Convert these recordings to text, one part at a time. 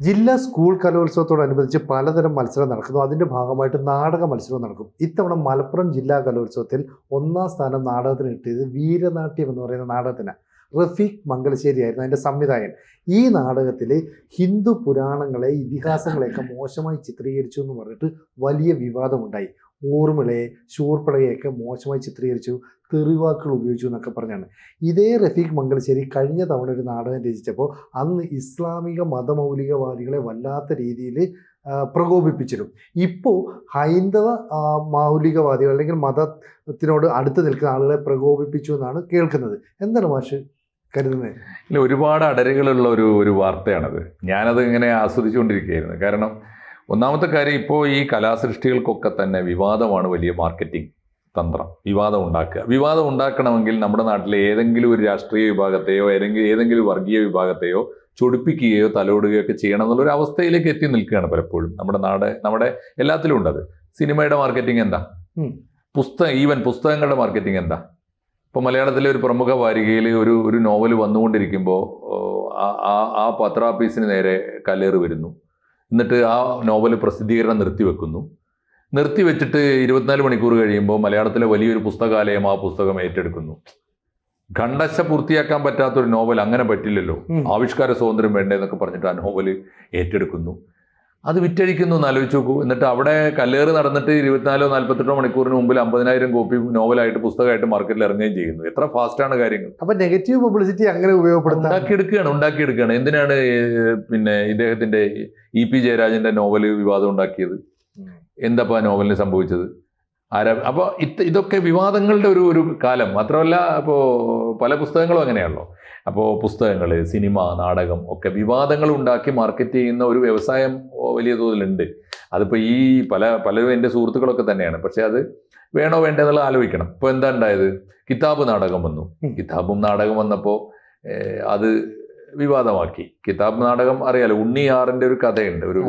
ജില്ലാ സ്കൂൾ കലോത്സവത്തോടനുബന്ധിച്ച് പലതരം മത്സരം നടക്കുന്നു. അതിൻ്റെ ഭാഗമായിട്ട് നാടക മത്സരവും നടക്കും. ഇത്തവണ മലപ്പുറം ജില്ലാ കലോത്സവത്തിൽ ഒന്നാം സ്ഥാനം നാടകത്തിന് കിട്ടിയത് വീരനാട്യം എന്ന് പറയുന്ന നാടകത്തിന്. റഫീഖ് മംഗലശ്ശേരിയായിരുന്നു അതിൻ്റെ സംവിധായകൻ. ഈ നാടകത്തിൽ ഹിന്ദു പുരാണങ്ങളെ, ഇതിഹാസങ്ങളെയൊക്കെ മോശമായി ചിത്രീകരിച്ചു എന്ന് പറഞ്ഞിട്ട് വലിയ വിവാദമുണ്ടായി. ഊർമിളയെ, ശൂർപ്പളയെയൊക്കെ മോശമായി ചിത്രീകരിച്ചു, തെറിവാക്കുകൾ ഉപയോഗിച്ചു എന്നൊക്കെ പറഞ്ഞാണ്. ഇതേ റഫീഖ് മംഗലശ്ശേരി കഴിഞ്ഞ തവണ ഒരു നാടകം രചിച്ചപ്പോൾ അന്ന് ഇസ്ലാമിക മതമൗലികവാദികളെ വല്ലാത്ത രീതിയിൽ പ്രകോപിപ്പിച്ചിരുന്നു. ഇപ്പോൾ ഹൈന്ദവ മൗലികവാദികൾ അല്ലെങ്കിൽ മതത്തിനോട് അടുത്ത് നിൽക്കുന്ന ആളുകളെ പ്രകോപിപ്പിച്ചു എന്നാണ് കേൾക്കുന്നത്. എന്താണ് മാഷ് കരുതുന്നത്? ഇല്ല, ഒരുപാട് അടരുകളുള്ള ഒരു വാർത്തയാണത്. ഞാനത് ഇങ്ങനെ ആസ്വദിച്ചുകൊണ്ടിരിക്കുകയായിരുന്നു. കാരണം ഒന്നാമത്തെ കാര്യം, ഇപ്പോൾ ഈ കലാസൃഷ്ടികൾക്കൊക്കെ തന്നെ വിവാദമാണ് വലിയ മാർക്കറ്റിംഗ് തന്ത്രം. വിവാദം ഉണ്ടാക്കണമെങ്കിൽ നമ്മുടെ നാട്ടിലെ ഏതെങ്കിലും ഒരു രാഷ്ട്രീയ വിഭാഗത്തെയോ ഏതെങ്കിലും വർഗീയ വിഭാഗത്തെയോ ചൊടിപ്പിക്കുകയോ തലോടുകയോ ഒക്കെ ചെയ്യണം എന്നുള്ളൊരു അവസ്ഥയിലേക്ക് എത്തി നിൽക്കുകയാണ് പലപ്പോഴും നമ്മുടെ എല്ലാത്തിലും ഉണ്ടത്. സിനിമയുടെ മാർക്കറ്റിംഗ് എന്താ? ഈവൻ പുസ്തകങ്ങളുടെ മാർക്കറ്റിംഗ് എന്താ? ഇപ്പോൾ മലയാളത്തിലെ ഒരു പ്രമുഖ വാരികയിൽ ഒരു നോവൽ വന്നുകൊണ്ടിരിക്കുമ്പോൾ ആ പത്രാപ്പീസിന് നേരെ കല്ലേറ് വരുന്നു. എന്നിട്ട് ആ നോവൽ പ്രസിദ്ധീകരണം നിർത്തിവെച്ചിട്ട് 24 മണിക്കൂർ കഴിയുമ്പോൾ മലയാളത്തിലെ വലിയൊരു പുസ്തകാലയം ആ പുസ്തകം ഏറ്റെടുക്കുന്നു. ഖണ്ഡശ പൂർത്തിയാക്കാൻ പറ്റാത്തൊരു നോവൽ അങ്ങനെ പറ്റില്ലല്ലോ, ആവിഷ്കാര സ്വാതന്ത്ര്യം വേണ്ടേ എന്നൊക്കെ പറഞ്ഞിട്ട് ആ നോവൽ ഏറ്റെടുക്കുന്നു. അത് വിറ്റഴിക്കുന്നു എന്ന് ആലോചിച്ച് നോക്കൂ. എന്നിട്ട് അവിടെ കല്ലേറ് നടന്നിട്ട് 24-48 മണിക്കൂറിന് മുമ്പിൽ 50,000 കോപ്പി നോവലായിട്ട് പുസ്തകമായിട്ട് മാർക്കറ്റിൽ ഇറങ്ങുകയും ചെയ്യുന്നു. എത്ര ഫാസ്റ്റാണ് കാര്യങ്ങൾ. അപ്പൊ നെഗറ്റീവ് പബ്ലിസിറ്റി അങ്ങനെ ഉണ്ടാക്കിയെടുക്കുകയാണ്. എന്തിനാണ് പിന്നെ ഇദ്ദേഹത്തിന്റെ EP ജയരാജന്റെ നോവൽ വിവാദം ഉണ്ടാക്കിയത്? എന്താ നോവലിന് സംഭവിച്ചത്? അപ്പോൾ ഇതൊക്കെ വിവാദങ്ങളുടെ ഒരു കാലം. മാത്രമല്ല, ഇപ്പോൾ പല പുസ്തകങ്ങളും അങ്ങനെയാണല്ലോ. അപ്പോൾ പുസ്തകങ്ങൾ, സിനിമ, നാടകം ഒക്കെ വിവാദങ്ങൾ ഉണ്ടാക്കി മാർക്കറ്റ് ചെയ്യുന്ന ഒരു വ്യവസായം വലിയ തോതിലുണ്ട്. അതിപ്പോൾ ഈ പലരും എൻ്റെ സുഹൃത്തുക്കളൊക്കെ തന്നെയാണ്. പക്ഷെ അത് വേണോ വേണ്ടേ എന്നുള്ളത് ആലോചിക്കണം. ഇപ്പോൾ എന്താ ഉണ്ടായത്? കിതാബ് നാടകം വന്നു. കിതാബും നാടകം വന്നപ്പോൾ അത് വിവാദമാക്കി. കിതാബ് നാടകം അറിയാലോ, ഉണ്ണിയാറിന്റെ ഒരു കഥയുണ്ട്. ഒരു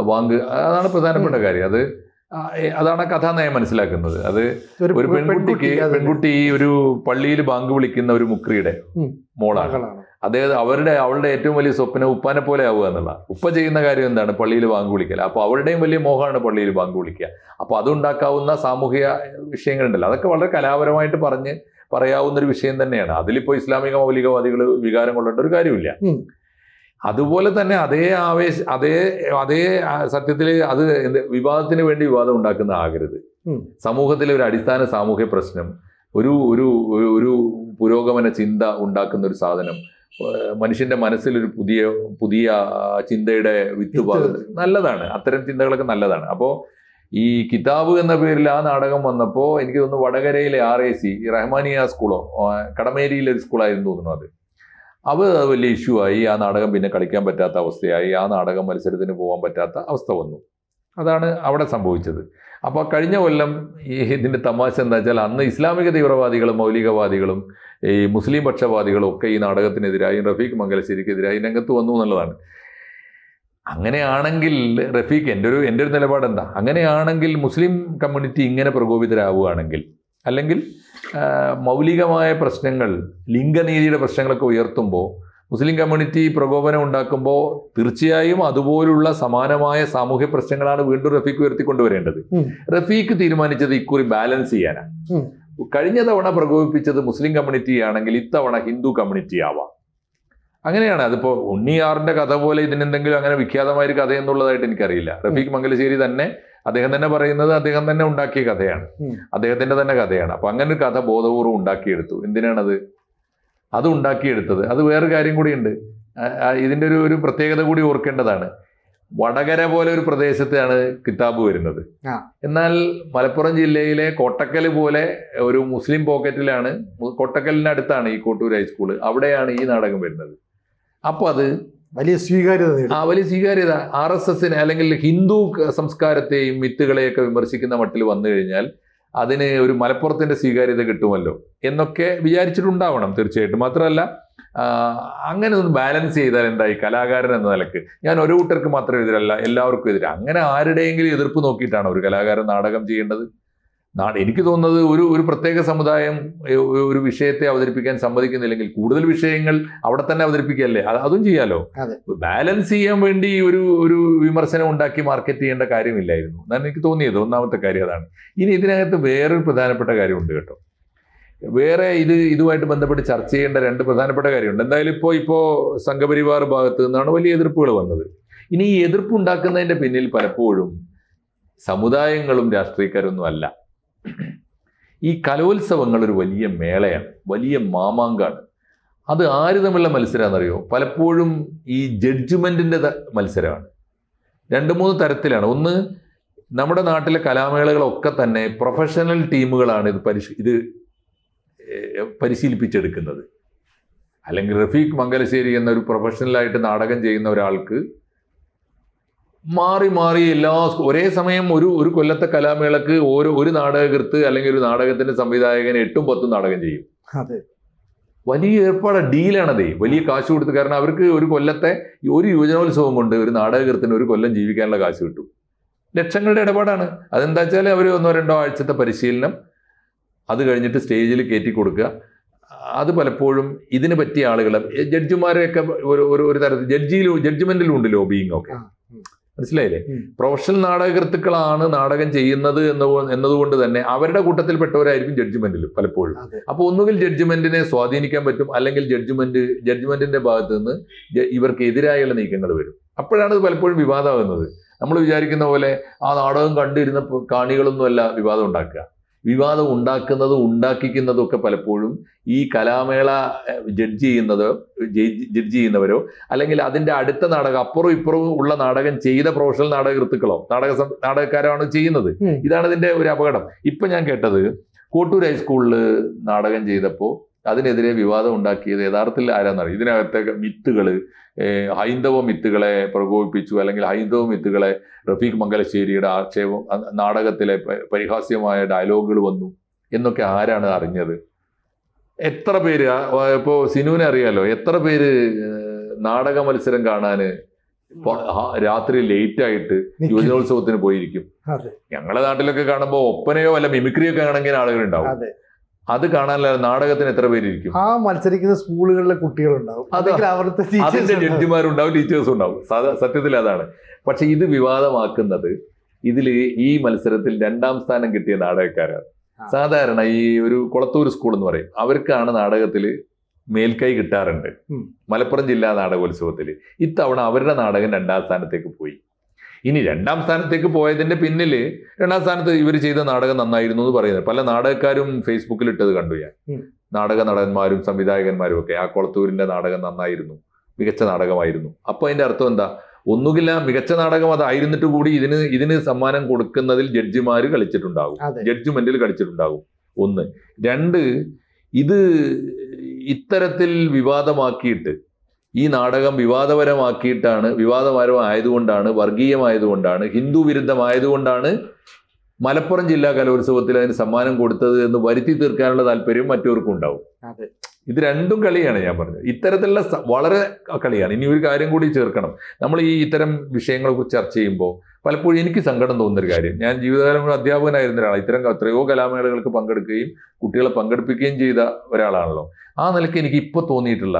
വാങ്ക് അതാണ് പ്രധാനപ്പെട്ട കാര്യം. അതാണ് കഥ ഞാൻ മനസ്സിലാക്കുന്നത്. അത് ഒരു പെൺകുട്ടി ഒരു പള്ളിയിൽ ബാങ്ക് വിളിക്കുന്ന ഒരു മുക്രിയുടെ മോളാണ്. അവളുടെ ഏറ്റവും വലിയ സ്വപ്നം ഉപ്പാനെ പോലെ ആവുക എന്നുള്ള. ഉപ്പ ചെയ്യുന്ന കാര്യം എന്താണ്? പള്ളിയിൽ ബാങ്ക് വിളിക്കൽ. അപ്പോൾ അവരുടെയും വലിയ മോഹമാണ് പള്ളിയിൽ ബാങ്ക് വിളിക്കുക. അപ്പോൾ അതുണ്ടാക്കാവുന്ന സാമൂഹിക വിഷയങ്ങളുണ്ടല്ലോ, അതൊക്കെ വളരെ കലാപരമായിട്ട് പറയാവുന്നൊരു വിഷയം തന്നെയാണ്. അതിലിപ്പോൾ ഇസ്ലാമിക മൗലികവാദികൾ വികാരം കൊള്ളേണ്ട ഒരു കാര്യമില്ല. അതുപോലെ തന്നെ അതേ സത്യത്തിൽ അത് വിവാദത്തിന് വേണ്ടി വിവാദം ഉണ്ടാക്കുന്ന ആകരുത്. സമൂഹത്തിലെ ഒരു അടിസ്ഥാന സാമൂഹ്യ പ്രശ്നം, ഒരു പുരോഗമന ചിന്ത ഉണ്ടാക്കുന്ന ഒരു സാധനം, മനുഷ്യന്റെ മനസ്സിൽ ഒരു പുതിയ ചിന്തയുടെ വിത്തുപാകുന്നത് നല്ലതാണ്. അത്തരം ചിന്തകളൊക്കെ നല്ലതാണ്. അപ്പോൾ ഈ കിതാബ് എന്ന പേരിൽ ആ നാടകം വന്നപ്പോൾ എനിക്ക് തോന്നുന്നു വടകരയിലെ RAC റഹ്മാനിയ സ്കൂളോ കടമേരിയിലെ ഒരു സ്കൂളായിരുന്നു തോന്നുന്നു. അത് വലിയ ഇഷ്യൂ ആയി. ആ നാടകം പിന്നെ കളിക്കാൻ പറ്റാത്ത അവസ്ഥയായി. ആ നാടകം മത്സരത്തിന് പോകാൻ പറ്റാത്ത അവസ്ഥ വന്നു. അതാണ് അവിടെ സംഭവിച്ചത്. അപ്പോൾ കഴിഞ്ഞ കൊല്ലം ഇതിൻ്റെ തമാശ എന്താ വെച്ചാൽ, അന്ന് ഇസ്ലാമിക തീവ്രവാദികളും മൗലികവാദികളും ഈ മുസ്ലിം പക്ഷവാദികളും ഒക്കെ ഈ നാടകത്തിനെതിരായി, റഫീഖ് മംഗലശ്ശേരിക്കെതിരായി രംഗത്ത് വന്നു എന്നുള്ളതാണ്. അങ്ങനെയാണെങ്കിൽ റഫീഖ്, എൻ്റെ ഒരു നിലപാട് എന്താ? അങ്ങനെയാണെങ്കിൽ മുസ്ലിം കമ്മ്യൂണിറ്റി ഇങ്ങനെ പ്രകോപിതരാവുകയാണെങ്കിൽ, അല്ലെങ്കിൽ മൗലികമായ പ്രശ്നങ്ങൾ, ലിംഗനീതിയുടെ പ്രശ്നങ്ങളൊക്കെ ഉയർത്തുമ്പോൾ മുസ്ലിം കമ്മ്യൂണിറ്റി പ്രകോപനം ഉണ്ടാക്കുമ്പോൾ തീർച്ചയായും അതുപോലുള്ള സമാനമായ സാമൂഹ്യ പ്രശ്നങ്ങളാണ് വീണ്ടും റഫീഖ് ഉയർത്തിക്കൊണ്ടുവരേണ്ടത്. റഫീഖ് തീരുമാനിച്ചത് ഇക്കുറി ബാലൻസ് ചെയ്യാനാണ്. കഴിഞ്ഞ തവണ പ്രകോപിപ്പിച്ചത് മുസ്ലിം കമ്മ്യൂണിറ്റി ആണെങ്കിൽ ഇത്തവണ ഹിന്ദു കമ്മ്യൂണിറ്റി ആവാം. അങ്ങനെയാണ്. അതിപ്പോൾ ഉണ്ണിയാറിന്റെ കഥ പോലെ ഇതിനെന്തെങ്കിലും അങ്ങനെ വിഖ്യാതമായൊരു കഥ എന്നുള്ളതായിട്ട് എനിക്കറിയില്ല. റഫീഖ് മംഗലശ്ശേരി അദ്ദേഹം തന്നെ പറയുന്നത് അദ്ദേഹം തന്നെ ഉണ്ടാക്കിയ കഥയാണ്, അദ്ദേഹത്തിന്റെ തന്നെ കഥയാണ്. അപ്പൊ അങ്ങനെ ഒരു കഥ ബോധപൂർവ്വം ഉണ്ടാക്കിയെടുത്തു. എന്തിനാണത് അത് ഉണ്ടാക്കിയെടുത്തത്? അത് വേറെ കാര്യം കൂടിയുണ്ട്. ഇതിന്റെ ഒരു പ്രത്യേകത കൂടി ഓർക്കേണ്ടതാണ്. വടകര പോലെ ഒരു പ്രദേശത്താണ് കിതാബ് വരുന്നത്. എന്നാൽ മലപ്പുറം ജില്ലയിലെ കോട്ടക്കൽ പോലെ ഒരു മുസ്ലിം പോക്കറ്റിലാണ്, കോട്ടക്കലിനടുത്താണ് ഈ കോട്ടൂർ ഹൈസ്കൂള്, അവിടെയാണ് ഈ നാടകം വരുന്നത്. അപ്പൊ അത് വലിയ സ്വീകാര്യത RSSന് അല്ലെങ്കിൽ ഹിന്ദു സംസ്കാരത്തെയും മിത്തുകളെയൊക്കെ വിമർശിക്കുന്ന മട്ടിൽ വന്നു കഴിഞ്ഞാൽ അതിന് ഒരു മലപ്പുറത്തിന്റെ സ്വീകാര്യത കിട്ടുമല്ലോ എന്നൊക്കെ വിചാരിച്ചിട്ടുണ്ടാവണം തീർച്ചയായിട്ടും. മാത്രമല്ല, അങ്ങനെ ഒന്ന് ബാലൻസ് ചെയ്താൽ എന്തായി? കലാകാരൻ എന്ന നിലക്ക് ഞാൻ ഒരു കൂട്ടർക്ക് മാത്രം എതിരല്ല, എല്ലാവർക്കും എതിരെ. അങ്ങനെ ആരുടെയെങ്കിലും എതിർപ്പ് നോക്കിയിട്ടാണ് ഒരു കലാകാരൻ നാടകം ചെയ്യേണ്ടത്? എനിക്ക് തോന്നുന്നത് ഒരു പ്രത്യേക സമുദായം ഒരു വിഷയത്തെ അവതരിപ്പിക്കാൻ സമ്മതിക്കുന്നില്ലെങ്കിൽ കൂടുതൽ വിഷയങ്ങൾ അവിടെ തന്നെ അവതരിപ്പിക്കുകയല്ലേ, അതും ചെയ്യാലോ. ബാലൻസ് ചെയ്യാൻ വേണ്ടി ഒരു വിമർശനം ഉണ്ടാക്കി മാർക്കറ്റ് ചെയ്യേണ്ട കാര്യമില്ലായിരുന്നു എന്നാണ് എനിക്ക് തോന്നിയത്. ഒന്നാമത്തെ കാര്യം അതാണ്. ഇനി ഇതിനകത്ത് വേറൊരു പ്രധാനപ്പെട്ട കാര്യമുണ്ട് കേട്ടോ. വേറെ ഇതുമായിട്ട് ബന്ധപ്പെട്ട് ചർച്ച ചെയ്യേണ്ട രണ്ട് പ്രധാനപ്പെട്ട കാര്യമുണ്ട്. എന്തായാലും ഇപ്പോൾ സംഘപരിവാർ ഭാഗത്ത് നിന്നാണ് വലിയ എതിർപ്പുകൾ വന്നത്. ഇനി ഈ എതിർപ്പ് ഉണ്ടാക്കുന്നതിന്റെ പിന്നിൽ പലപ്പോഴും സമുദായങ്ങളും രാഷ്ട്രീയക്കാരൊന്നും അല്ല. ഈ കലോത്സവങ്ങൾ ഒരു വലിയ മേളയാണ്, വലിയ മാമാങ്കാണ്. അത് ആര് തമ്മിലുള്ള മത്സരമാണെന്നറിയോ? പലപ്പോഴും ഈ ജഡ്ജ്മെന്റിന്റെ മത്സരമാണ്. 2-3 തരത്തിലാണ്. ഒന്ന്, നമ്മുടെ നാട്ടിലെ കലാമേളകളൊക്കെ തന്നെ പ്രൊഫഷണൽ ടീമുകളാണ് ഇത് പരിശീലിപ്പിച്ചെടുക്കുന്നത്. അല്ലെങ്കിൽ റഫീഖ് മംഗലശ്ശേരി എന്നൊരു പ്രൊഫഷണലായിട്ട് നാടകം ചെയ്യുന്ന ഒരാൾക്ക് മാറി മാറി ഒരേ സമയം ഒരു കൊല്ലത്തെ കലാമേളക്ക് ഒരു നാടകകൃത്ത് അല്ലെങ്കിൽ ഒരു നാടകത്തിന്റെ സംവിധായകൻ 8-10 നാടകം ചെയ്യും. വലിയ ഏർപ്പാട്, ഡീലാണതേ, വലിയ കാശ് കൊടുത്ത്. കാരണം അവർക്ക് ഒരു കൊല്ലത്തെ ഒരു യുവജനോത്സവം കൊണ്ട് ഒരു നാടകകൃത്തിന് ഒരു കൊല്ലം ജീവിക്കാനുള്ള കാശ് കിട്ടും. ലക്ഷങ്ങളുടെ ഇടപാടാണ്. അതെന്താ വെച്ചാൽ അവർ 1-2 ആഴ്ചത്തെ പരിശീലനം, അത് കഴിഞ്ഞിട്ട് സ്റ്റേജിൽ കയറ്റി കൊടുക്കുക. അത് പലപ്പോഴും ഇതിന് പറ്റിയ ആളുകളെ ജഡ്ജിമാരെയൊക്കെ ഒരു തരത്തിൽ ജഡ്ജ്മെന്റിലും ഉണ്ട് ലോബിയിങ് ഒക്കെ. മനസ്സിലായില്ലേ? പ്രൊഫഷണൽ നാടകകൃത്തുക്കളാണ് നാടകം ചെയ്യുന്നത് എന്നതുകൊണ്ട് തന്നെ അവരുടെ കൂട്ടത്തിൽപ്പെട്ടവരായിരിക്കും ജഡ്ജ്മെന്റിൽ പലപ്പോഴും. അപ്പൊ ഒന്നുകിൽ ജഡ്ജ്മെന്റിനെ സ്വാധീനിക്കാൻ പറ്റും, അല്ലെങ്കിൽ ജഡ്ജ്മെന്റിന്റെ ഭാഗത്ത് നിന്ന് ഇവർക്ക് എതിരായുള്ള നീക്കങ്ങൾ വരും. അപ്പോഴാണ് ഇത് പലപ്പോഴും വിവാദമാകുന്നത്. നമ്മൾ വിചാരിക്കുന്ന പോലെ ആ നാടകം കണ്ടിരുന്ന കാണികളൊന്നുമല്ല വിവാദം ഉണ്ടാക്കുക. വിവാദം ഉണ്ടാക്കിക്കുന്നതും ഒക്കെ പലപ്പോഴും ഈ കലാമേള ജഡ്ജ് ചെയ്യുന്നവരോ അല്ലെങ്കിൽ അതിന്റെ അടുത്ത നാടകം അപ്പുറവും ഇപ്പുറവും ഉള്ള നാടകം ചെയ്ത പ്രൊഫഷണൽ നാടകകൃത്തുക്കളോ നാടകക്കാരാണ് ചെയ്യുന്നത്. ഇതാണ് ഇതിന്റെ ഒരു അപകടം. ഇപ്പൊ ഞാൻ കേട്ടത്, കോട്ടൂർ ഹൈസ്കൂളിൽ നാടകം ചെയ്തപ്പോൾ അതിനെതിരെ വിവാദം ഉണ്ടാക്കിയത് യഥാർത്ഥത്തിൽ ആരാന്നറിയും? ഇതിനകത്തെ മിത്തുകള്, ഹൈന്ദവ മിത്തുകളെ പ്രകോപിപ്പിച്ചു, അല്ലെങ്കിൽ ഹൈന്ദവ മിത്തുകളെ റഫീഖ് മംഗലശ്ശേരിയുടെ ആക്ഷേപം, നാടകത്തിലെ പരിഹാസ്യമായ ഡയലോഗുകൾ വന്നു എന്നൊക്കെ ആരാണ് അറിഞ്ഞത്? എത്ര പേര്, ഇപ്പോ സിനുവിനെ അറിയാലോ, എത്ര പേര് നാടക മത്സരം കാണാന് രാത്രി ലേറ്റ് ആയിട്ട് യുവജനോത്സവത്തിന് പോയിരിക്കും. ഞങ്ങളുടെ നാട്ടിലൊക്കെ കാണുമ്പോൾ ഒപ്പനയോ അല്ല മിമിക്രിയോ ഒക്കെ ആണെങ്കിൽ ആളുകളുണ്ടാവും. അത് കാണാനല്ല നാടകത്തിന് എത്ര പേരിരിക്കും? ആ മത്സരിക്കുന്ന സ്കൂളുകളിലെ കുട്ടികളുണ്ടാവും, അതിന്റെ ജഡ്ജിമാരുണ്ടാവും, ടീച്ചേഴ്സും ഉണ്ടാവും. സത്യത്തിൽ അതാണ്. പക്ഷെ ഇത് വിവാദമാക്കുന്നത് ഈ മത്സരത്തിൽ 2ാം സ്ഥാനം കിട്ടിയ നാടകക്കാരാണ്. സാധാരണ ഈ ഒരു കൊളത്തൂർ സ്കൂൾ എന്ന് പറയും, അവർക്കാണ് നാടകത്തിൽ മേൽക്കൈ കിട്ടാറുണ്ട്. മലപ്പുറം ജില്ലാ നാടകോത്സവത്തിൽ ഇത്തവണ അവരുടെ നാടകം 2ാം സ്ഥാനത്തേക്ക് പോയി. ഇനി 2ാം സ്ഥാനത്തേക്ക് പോയതിന്റെ പിന്നിൽ 2ാം സ്ഥാനത്ത് ഇവർ ചെയ്ത നാടകം നന്നായിരുന്നു എന്ന് പറയുന്നത് പല നാടകക്കാരും ഫേസ്ബുക്കിൽ ഇട്ടത് കണ്ടു ഞാൻ. നാടക നടന്മാരും സംവിധായകന്മാരും ഒക്കെ ആ കൊളത്തൂരിന്റെ നാടകം നന്നായിരുന്നു, മികച്ച നാടകമായിരുന്നു. അപ്പൊ അതിന്റെ അർത്ഥം എന്താ? ഒന്നുകിൽ ആ മികച്ച നാടകം അതായിരുന്നിട്ട് കൂടി ഇതിന് സമ്മാനം കൊടുക്കുന്നതിൽ ജഡ്ജിമാര് കളിച്ചിട്ടുണ്ടാകും, ജഡ്ജ്മെന്റിൽ കളിച്ചിട്ടുണ്ടാകും. 1. 2, ഇത് ഇത്തരത്തിൽ വിവാദമാക്കിയിട്ട് ഈ നാടകം വിവാദപരമായതുകൊണ്ടാണ്, വർഗീയമായതുകൊണ്ടാണ്, ഹിന്ദു വിരുദ്ധമായതുകൊണ്ടാണ് മലപ്പുറം ജില്ലാ കലോത്സവത്തിൽ അതിന് സമ്മാനം കൊടുത്തത് എന്ന് വരുത്തി തീർക്കാനുള്ള താല്പര്യം മറ്റവർക്കും ഉണ്ടാവും. ഇത് രണ്ടും കളിയാണ് ഞാൻ പറഞ്ഞത്. ഇത്തരത്തിലുള്ള വളരെ കളിയാണ്. ഇനി ഒരു കാര്യം കൂടി ചേർക്കണം. നമ്മൾ ഇത്തരം വിഷയങ്ങളെ കുറിച്ച് ചർച്ച ചെയ്യുമ്പോൾ പലപ്പോഴും എനിക്ക് സങ്കടം തോന്നുന്നൊരു കാര്യം, ഞാൻ ജീവിതകാലം അധ്യാപകനായിരുന്ന ഒരാൾ, ഇത്തരം എത്രയോ കലാമേളകൾക്ക് പങ്കെടുക്കുകയും കുട്ടികളെ പങ്കെടുപ്പിക്കുകയും ചെയ്ത ഒരാളാണല്ലോ. ആ നിലയ്ക്ക് എനിക്ക് ഇപ്പോൾ തോന്നിയിട്ടുള്ള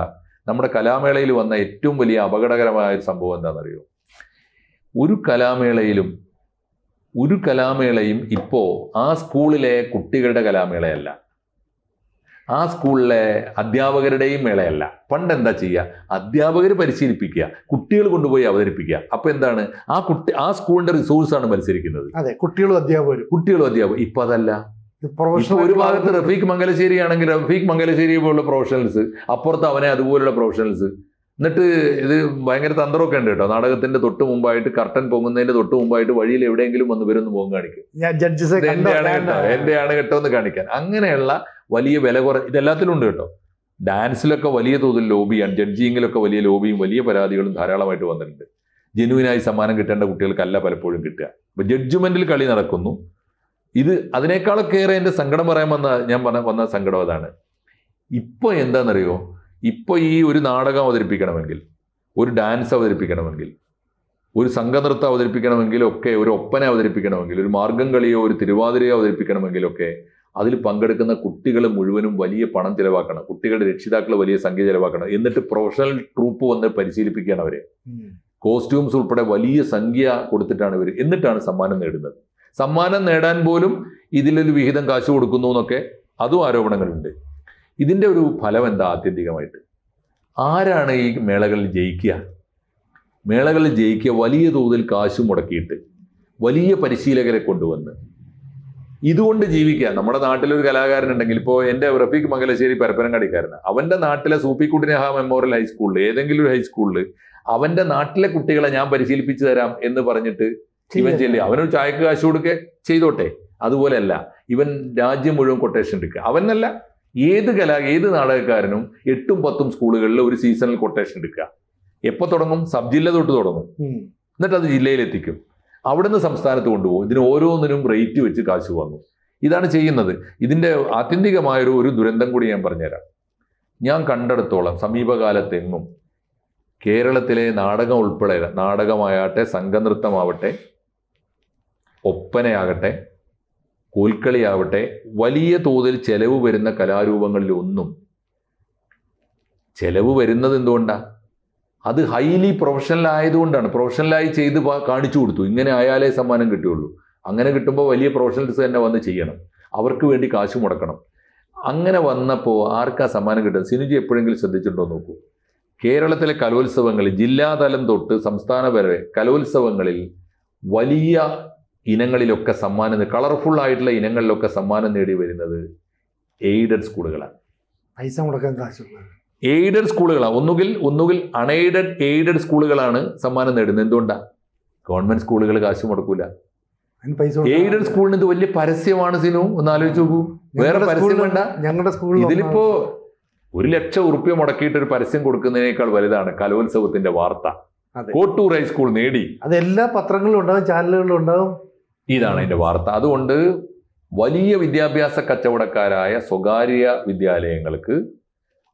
നമ്മുടെ കലാമേളയിൽ വന്ന ഏറ്റവും വലിയ അപകടകരമായ ഒരു സംഭവം എന്താണെന്നറിയോ? ഒരു കലാമേളയും ഇപ്പോൾ ആ സ്കൂളിലെ കുട്ടികളുടെ കലാമേളയല്ല, ആ സ്കൂളിലെ അധ്യാപകരുടെയും മേളയല്ല. പണ്ട് എന്താ ചെയ്യുക? അധ്യാപകർ പരിശീലിപ്പിക്കുക, കുട്ടികൾ കൊണ്ടുപോയി അവതരിപ്പിക്കുക. അപ്പൊ എന്താണ്? ആ സ്കൂളിന്റെ റിസോഴ്സാണ് മത്സരിക്കുന്നത്. കുട്ടികളും അധ്യാപകരും. ഇപ്പൊ അതല്ല. ഒരു ഭാഗത്ത് റഫീഖ് മംഗലശ്ശേരി ആണെങ്കിൽ റഫീഖ് മംഗലശ്ശേരി പോലുള്ള പ്രൊഫഷണൽസ്, അപ്പുറത്ത് അവനെ അതുപോലുള്ള പ്രൊഫഷണൽസ്. എന്നിട്ട് ഇത് ഭയങ്കര തന്ത്രമൊക്കെ ഉണ്ട് കേട്ടോ. നാടകത്തിന്റെ തൊട്ട് മുമ്പായിട്ട്, കർട്ടൻ പൊങ്ങുന്നതിന്റെ തൊട്ട് മുമ്പായിട്ട് വഴിയിൽ എവിടെയെങ്കിലും വന്ന് ഇവരൊന്ന് മുഖം കാണിക്കും, എന്റെയാണ് കേട്ടോ എന്ന് കാണിക്കാൻ. അങ്ങനെയുള്ള വലിയ വില ഇതെല്ലാത്തിലും ഉണ്ട് കേട്ടോ. ഡാൻസിലൊക്കെ വലിയ തോതിൽ ലോബിയാണ്, ജഡ്ജിങ്ങിലൊക്കെ വലിയ ലോബിയും വലിയ പരാതികളും ധാരാളമായിട്ട് വന്നിട്ടുണ്ട്. ജെനുവിനായി സമ്മാനം കിട്ടേണ്ട കുട്ടികൾക്കല്ല പലപ്പോഴും കിട്ടുക. അപ്പൊ ജഡ്ജ്മെന്റിൽ കളി നടക്കുന്നു. ഇത് അതിനേക്കാളൊക്കെ ഏറെ എൻ്റെ സങ്കടം പറയാൻ വന്ന സങ്കടം അതാണ്. ഇപ്പൊ എന്താണെന്നറിയോ? ഇപ്പൊ ഈ ഒരു നാടകം അവതരിപ്പിക്കണമെങ്കിൽ, ഒരു ഡാൻസ് അവതരിപ്പിക്കണമെങ്കിൽ ഒരു സംഘനൃത്തം അവതരിപ്പിക്കണമെങ്കിലൊക്കെ, ഒരു ഒപ്പന അവതരിപ്പിക്കണമെങ്കിൽ, ഒരു മാർഗം കളിയോ ഒരു തിരുവാതിരയോ അവതരിപ്പിക്കണമെങ്കിലൊക്കെ അതിൽ പങ്കെടുക്കുന്ന കുട്ടികൾ മുഴുവനും വലിയ പണം ചിലവാക്കണം, കുട്ടികളുടെ രക്ഷിതാക്കൾ വലിയ സംഖ്യ ചിലവാക്കണം. എന്നിട്ട് പ്രൊഫഷണൽ ട്രൂപ്പ് വന്ന് പരിശീലിപ്പിക്കുകയാണ് അവരെ. കോസ്റ്റ്യൂംസ് ഉൾപ്പെടെ വലിയ സംഖ്യ കൊടുത്തിട്ടാണ് ഇവർ, എന്നിട്ടാണ് സമ്മാനം നേടുന്നത്. സമ്മാനം നേടാൻ പോലും ഇതിലൊരു വിഹിതം കാശ് കൊടുക്കുന്നു എന്നൊക്കെ അതും ആരോപണങ്ങളുണ്ട്. ഇതിൻ്റെ ഒരു ഫലം എന്താ? ആത്യന്തികമായിട്ട് ആരാണ് ഈ മേളകളിൽ ജയിക്കുക? മേളകളിൽ ജയിക്കുക വലിയ തോതിൽ കാശ് മുടക്കിയിട്ട് വലിയ പരിശീലകരെ കൊണ്ടുവന്ന് ഇതുകൊണ്ട് ജീവിക്കുക. നമ്മുടെ നാട്ടിലൊരു കലാകാരനുണ്ടെങ്കിൽ, ഇപ്പോൾ എൻ്റെ റഫീഖ് മംഗലശ്ശേരി പരപ്പനങ്ങാടിക്കാരനാണ്, അവൻ്റെ നാട്ടിലെ സൂപ്പിക്കുട്ടിനഹ മെമ്മോറിയൽ ഹൈസ്കൂളിൽ, ഏതെങ്കിലും ഒരു ഹൈസ്കൂളിൽ അവൻ്റെ നാട്ടിലെ കുട്ടികളെ ഞാൻ പരിശീലിപ്പിച്ചു തരാം എന്ന് പറഞ്ഞിട്ട് ഇവൻ ചെല്ലുക. അവനൊരു ചായക്ക് കാശ് കൊടുക്കുക, ചെയ്തോട്ടെ. അതുപോലെയല്ല, ഇവൻ രാജ്യം മുഴുവൻ കൊട്ടേഷൻ എടുക്കുക. അവനല്ല, ഏത് നാടകക്കാരനും 8ഉം 10ഉം സ്കൂളുകളിൽ ഒരു സീസണിൽ കൊട്ടേഷൻ എടുക്കുക. എപ്പോൾ തുടങ്ങും? സബ് ജില്ല തൊട്ട് തുടങ്ങും. എന്നിട്ട് അത് ജില്ലയിലെത്തിക്കും. അവിടുന്ന് സംസ്ഥാനത്ത് കൊണ്ടുപോകും. ഇതിന് ഓരോന്നിനും റേറ്റ് വെച്ച് കാശ് വാങ്ങും. ഇതാണ് ചെയ്യുന്നത്. ഇതിൻ്റെ ആത്യന്തികമായൊരു ദുരന്തം കൂടി ഞാൻ പറഞ്ഞുതരാം. ഞാൻ കണ്ടെടുത്തോളം സമീപകാലത്തെങ്ങും കേരളത്തിലെ നാടകം ഉൾപ്പെടെ, നാടകമാകട്ടെ, സംഘനൃത്തമാവട്ടെ, ഒപ്പനയാകട്ടെ, കോൽക്കളിയാവട്ടെ, വലിയ തോതിൽ ചെലവ് വരുന്ന കലാരൂപങ്ങളിലൊന്നും, ചെലവ് വരുന്നത് എന്തുകൊണ്ടാണ്? അത് ഹൈലി പ്രൊഫഷണൽ ആയതുകൊണ്ടാണ്. പ്രൊഫഷണലായി ചെയ്ത് കാണിച്ചു കൊടുത്തു, ഇങ്ങനെ ആയാലേ സമ്മാനം കിട്ടുകയുള്ളൂ. അങ്ങനെ കിട്ടുമ്പോൾ വലിയ പ്രൊഫഷണൽസ് തന്നെ വന്ന് ചെയ്യണം, അവർക്ക് വേണ്ടി കാശ് മുടക്കണം. അങ്ങനെ വന്നപ്പോൾ ആർക്കാ സമ്മാനം കിട്ടുന്നത്? സിനുജി എപ്പോഴെങ്കിലും ശ്രദ്ധിച്ചിട്ടുണ്ടോ നോക്കൂ. കേരളത്തിലെ കലോത്സവങ്ങളിൽ, ജില്ലാതലം തൊട്ട് സംസ്ഥാന വരെ കലോത്സവങ്ങളിൽ വലിയ ഇനങ്ങളിലൊക്കെ സമ്മാനം, കളർഫുൾ ആയിട്ടുള്ള ഇനങ്ങളിലൊക്കെ സമ്മാനം നേടി വരുന്നത് എയ്ഡഡ് സ്കൂളുകളാണ്. പൈസ മുടക്കാൻ കാശുള്ള എയ്ഡഡ് സ്കൂളുകളാണ്. ഒന്നുകിൽ അൺഎയ്ഡഡ്, എയ്ഡഡ് സ്കൂളുകളാണ് സമ്മാനം നേടുന്നത്. എന്തുകൊണ്ടാണ്? ഗവൺമെന്റ് സ്കൂളുകൾ കാശ് മുടക്കൂല. എയ്ഡഡ് സ്കൂളിന് ഇത് വലിയ പരസ്യമാണ്. സിനു, ഒന്ന് ആലോചിച്ച് നോക്കൂ. വേറെ പരസ്യം വേണ്ട. ഞങ്ങളുടെ സ്കൂളിൽ ഇതിലിപ്പോ 1,00,000 ഉറുപ്പ്യ മുടക്കിയിട്ട് ഒരു പരസ്യം കൊടുക്കുന്നതിനേക്കാൾ വലുതാണ് കലോത്സവത്തിന്റെ വാർത്ത. കോട്ടൂർ ഹൈസ്കൂൾ നേടി, അത് എല്ലാ പത്രങ്ങളിലും ഉണ്ടാവും, ചാനലുകളിലും ഉണ്ടാവും. ഇതാണ് അതിന്റെ വാർത്ത. അതുകൊണ്ട് വലിയ വിദ്യാഭ്യാസ കച്ചവടക്കാരായ സ്വകാര്യ വിദ്യാലയങ്ങൾക്ക്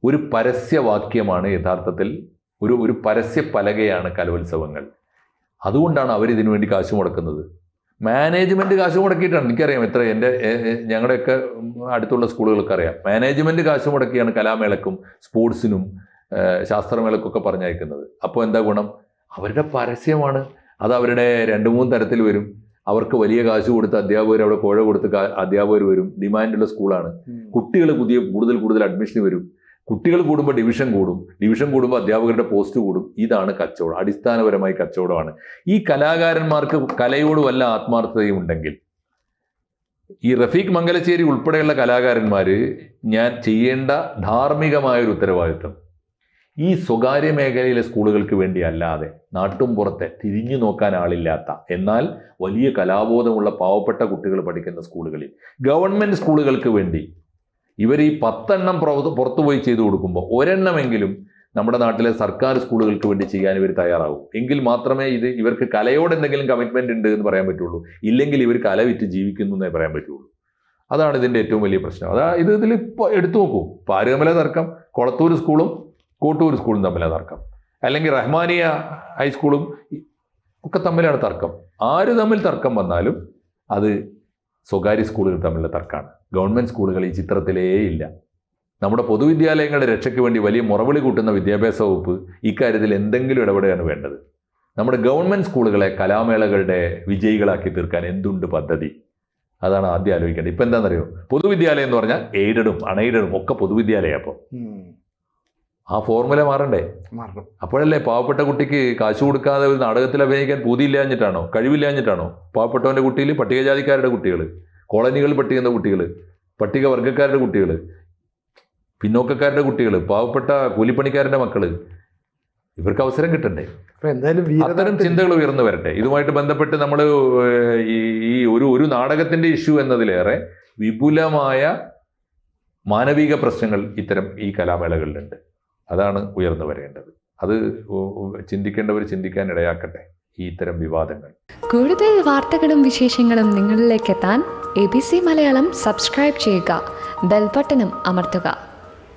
ഒരു പരസ്യവാക്യമാണ് യഥാർത്ഥത്തിൽ, ഒരു പരസ്യ പലകയാണ് കലോത്സവങ്ങൾ. അതുകൊണ്ടാണ് അവരിതിനു വേണ്ടി കാശ് മുടക്കുന്നത്. മാനേജ്മെന്റ് കാശ് മുടക്കിയിട്ടാണ്. എനിക്കറിയാം, ഞങ്ങളുടെയൊക്കെ അടുത്തുള്ള സ്കൂളുകൾക്ക് അറിയാം, മാനേജ്മെന്റ് കാശ് മുടക്കിയാണ് കലാമേളക്കും സ്പോർട്സിനും ശാസ്ത്രമേളക്കൊക്കെ പറഞ്ഞയക്കുന്നത്. അപ്പോൾ എന്താ ഗുണം? അവരുടെ പരസ്യമാണ്. അത് അവരുടെ 2-3 തരത്തിൽ വരും. അവർക്ക് വലിയ കാശ് കൊടുത്ത് അധ്യാപകർ, അവിടെ കോഴ കൊടുത്ത് അധ്യാപകർ വരും. ഡിമാൻഡുള്ള സ്കൂളാണ്. കുട്ടികൾ കൂടുതൽ അഡ്മിഷൻ വരും. കുട്ടികൾ കൂടുമ്പോൾ ഡിവിഷൻ കൂടും. ഡിവിഷൻ കൂടുമ്പോൾ അധ്യാപകരുടെ പോസ്റ്റ് കൂടും. ഇതാണ് കച്ചവടം. അടിസ്ഥാനപരമായി കച്ചവടമാണ്. ഈ കലാകാരന്മാർക്ക് കലയോട് വല്ല ആത്മാർത്ഥതയും ഉണ്ടെങ്കിൽ, ഈ റഫീഖ് മംഗലശ്ശേരി ഉൾപ്പെടെയുള്ള കലാകാരന്മാർ ഞാൻ ചെയ്യേണ്ട ധാർമ്മികമായൊരു ഉത്തരവാദിത്വം ഈ സ്വകാര്യ മേഖലയിലെ സ്കൂളുകൾക്ക് വേണ്ടി അല്ലാതെ, നാട്ടും പുറത്തെ തിരിഞ്ഞു നോക്കാൻ ആളില്ലാത്ത എന്നാൽ വലിയ കലാബോധമുള്ള പാവപ്പെട്ട കുട്ടികൾ പഠിക്കുന്ന സ്കൂളുകളിൽ, ഗവൺമെൻറ് സ്കൂളുകൾക്ക് വേണ്ടി ഇവർ ഈ 10 എണ്ണം പുറത്തുപോയി ചെയ്തു കൊടുക്കുമ്പോൾ ഒരെണ്ണമെങ്കിലും നമ്മുടെ നാട്ടിലെ സർക്കാർ സ്കൂളുകൾക്ക് വേണ്ടി ചെയ്യാൻ ഇവർ തയ്യാറാവും. എങ്കിൽ മാത്രമേ ഇവർക്ക് കലയോട് എന്തെങ്കിലും കമ്മിറ്റ്മെൻ്റ് ഉണ്ട് എന്ന് പറയാൻ പറ്റുള്ളൂ. ഇല്ലെങ്കിൽ ഇവർ കല വിറ്റ് ജീവിക്കുന്നു എന്നേ പറയാൻ പറ്റുള്ളൂ. അതാണ് ഇതിൻ്റെ ഏറ്റവും വലിയ പ്രശ്നം. ഇതിലിപ്പോൾ എടുത്തു നോക്കൂ. ഇപ്പോൾ ആര് തമ്മിലെ തർക്കം? കൊളത്തൂർ സ്കൂളും കോട്ടൂർ സ്കൂളും തമ്മിലാണ് തർക്കം. അല്ലെങ്കിൽ റഹ്മാനിയ ഹൈസ്കൂളും ഒക്കെ തമ്മിലാണ് തർക്കം. ആര് തമ്മിൽ തർക്കം വന്നാലും അത് സ്വകാര്യ സ്കൂളുകൾ തമ്മിലുള്ള തർക്കമാണ്. ഗവൺമെൻറ് സ്കൂളുകൾ ഈ ചിത്രത്തിലേ ഇല്ല. നമ്മുടെ പൊതുവിദ്യാലയങ്ങളുടെ രക്ഷയ്ക്ക് വേണ്ടി വലിയ മുറവിളി കൂട്ടുന്ന വിദ്യാഭ്യാസ വകുപ്പ് ഇക്കാര്യത്തിൽ എന്തെങ്കിലും ഇടപെടുകയാണ് വേണ്ടത്. നമ്മുടെ ഗവൺമെൻറ് സ്കൂളുകളെ കലാമേളകളുടെ വിജയികളാക്കി തീർക്കാൻ എന്തുണ്ട് പദ്ധതി? അതാണ് ആദ്യം ആലോചിക്കേണ്ടത്. ഇപ്പം എന്താണെന്നറിയോ? പൊതുവിദ്യാലയം എന്ന് പറഞ്ഞാൽ എയ്ഡഡും അൺഎയ്ഡഡും ഒക്കെ പൊതുവിദ്യാലയം. അപ്പോൾ ആ ഫോർമുല മാറണ്ടേ? അപ്പോഴല്ലേ പാവപ്പെട്ട കുട്ടിക്ക് കാശ് കൊടുക്കാതെ ഒരു നാടകത്തിൽ അഭിനയിക്കാൻ പൂതിയില്ലാഞ്ഞിട്ടാണോ, കഴിവില്ലാഞ്ഞിട്ടാണോ? പാവപ്പെട്ടവൻ്റെ കുട്ടികൾ, പട്ടികജാതിക്കാരുടെ കുട്ടികൾ, കോളനികളിൽ പഠിക്കുന്ന കുട്ടികൾ, പട്ടികവർഗ്ഗക്കാരുടെ കുട്ടികൾ, പിന്നോക്കക്കാരുടെ കുട്ടികൾ, പാവപ്പെട്ട കൂലിപ്പണിക്കാരൻ്റെ മക്കൾ, ഇവർക്ക് അവസരം കിട്ടണ്ടേ? അത്തരം ചിന്തകൾ ഉയർന്നു വരട്ടെ. ഇതുമായിട്ട് ബന്ധപ്പെട്ട് നമ്മൾ ഈ ഒരു നാടകത്തിൻ്റെ ഇഷ്യൂ എന്നതിലേറെ വിപുലമായ മാനവിക പ്രശ്നങ്ങൾ ഈ കലാമേളകളിലുണ്ട്. അതാണ് ഉയർന്നു വരേണ്ടത്. അത് ചിന്തിക്കേണ്ടവർ ചിന്തിക്കാൻ ഇടയാക്കട്ടെ ഈ ഇത്തരം വിവാദങ്ങൾ. കൂടുതൽ വാർത്തകളും വിശേഷങ്ങളും നിങ്ങളിലേക്ക് എത്താൻ ABC മലയാളം സബ്സ്ക്രൈബ് ചെയ്യുക, ബെൽ ബട്ടണും അമർത്തുക.